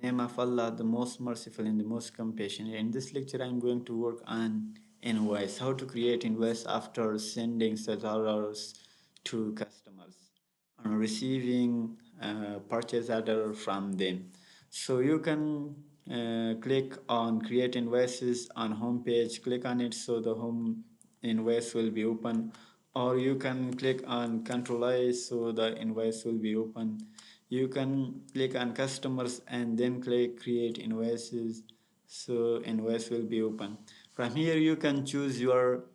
Name of Allah, the most merciful and the most compassionate. In this lecture, I'm going to work on invoice, how to create invoice after sending such orders to customers and receiving purchase order from them. So you can click on create invoices on home page, click on it so the home invoice will be open, or you can click on control I so the invoice will be open. You can click on customers and then click create invoices so invoice will be open. From here you can choose your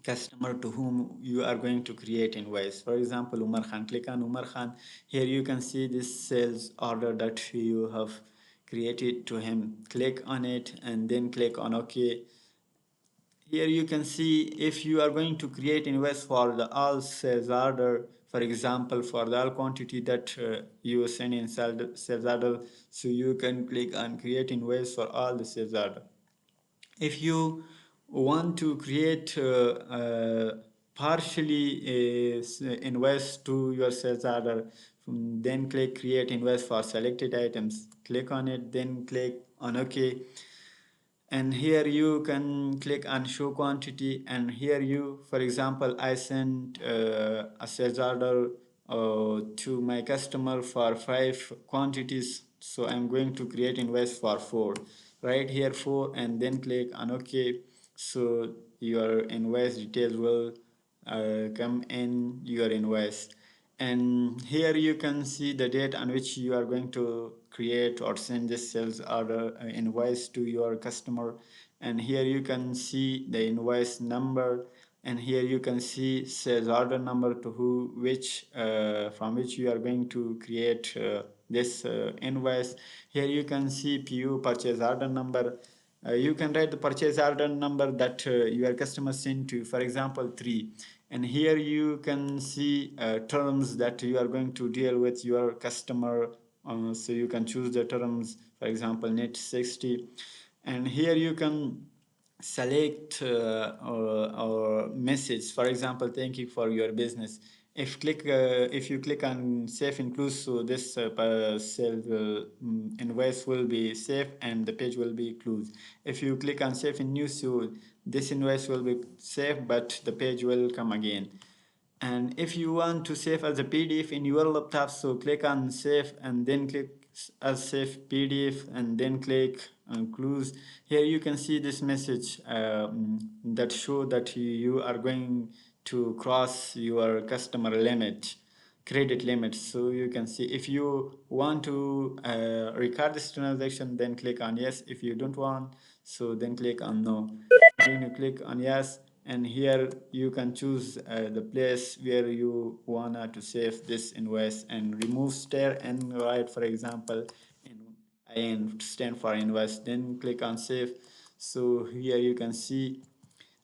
customer to whom you are going to create invoice. For example, Umar Khan. Click on Umar Khan. Here you can see this sales order that you have created to him. Click on it and then click on OK. Here you can see if you are going to create invoice for the all sales order, for example, for the all quantity that you send in sales order, so you can click on create invoice for all the sales order. If you want to create partially invoice to your sales order, then click create invoice for selected items. Click on it, then click on OK, and here you can click on show quantity, and here you, for example, I sent a sales order to my customer for 5 quantities, so I'm going to create invoice for 4. Right here 4 and then click on OK, so your invoice details will come in your invoice. And here you can see the date on which you are going to create or send this sales order invoice to your customer. And here you can see the invoice number, and here you can see sales order number to from which you are going to create this invoice. Here you can see PU, purchase order number. You can write the purchase order number that your customer sent to you, for example 3, and here you can see terms that you are going to deal with your customer, so you can choose the terms, for example net 60, and here you can select or message, for example thank you for your business. If you click on save includes, so this invoice will be saved and the page will be closed. If you click on save in news, so this invoice will be saved but the page will come again. And if you want to save as a PDF in your laptop, so click on save and then click as save PDF and then click on close. Here you can see this message that show that you are going to cross your customer limit, credit limit. So you can see if you want to record this transaction, then click on yes. If you don't want, so then click on no. Then you click on yes, and here you can choose the place where you wanna to save this invoice and remove star and write, for example, IN stand for invoice, then click on save. So here you can see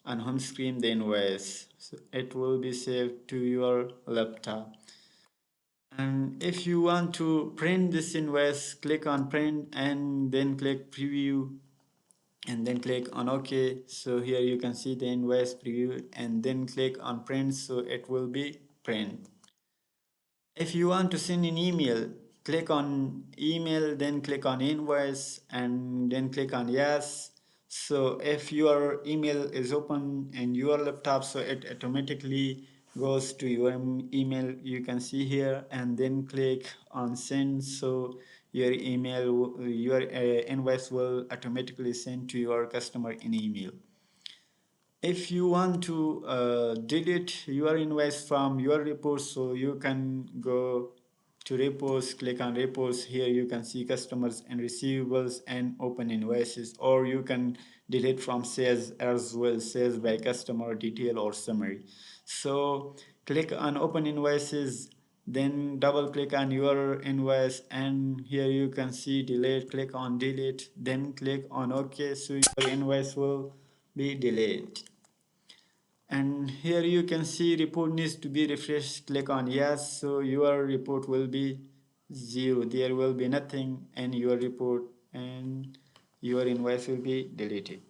on home screen the invoice, so it will be saved to your laptop. And if you want to print this invoice, click on print and then click preview and then click on OK. So here you can see the invoice preview and then click on print, so it will be print. If you want to send an email, click on email, then click on invoice and then click on yes. So if your email is open in your laptop, so it automatically goes to your email, you can see here, and then click on send, so your invoice will automatically send to your customer in email. If you want to delete your invoice from your reports, so you can go to reports, click on reports. Here you can see customers and receivables and open invoices, or you can delete from sales as well, sales by customer, detail or summary. So click on open invoices, then double click on your invoice, and here you can see delete. Click on delete, then click on OK, so your invoice will be deleted. And here you can see report needs to be refreshed. Click on yes, so your report will be 0. There will be nothing in your report and your invoice will be deleted.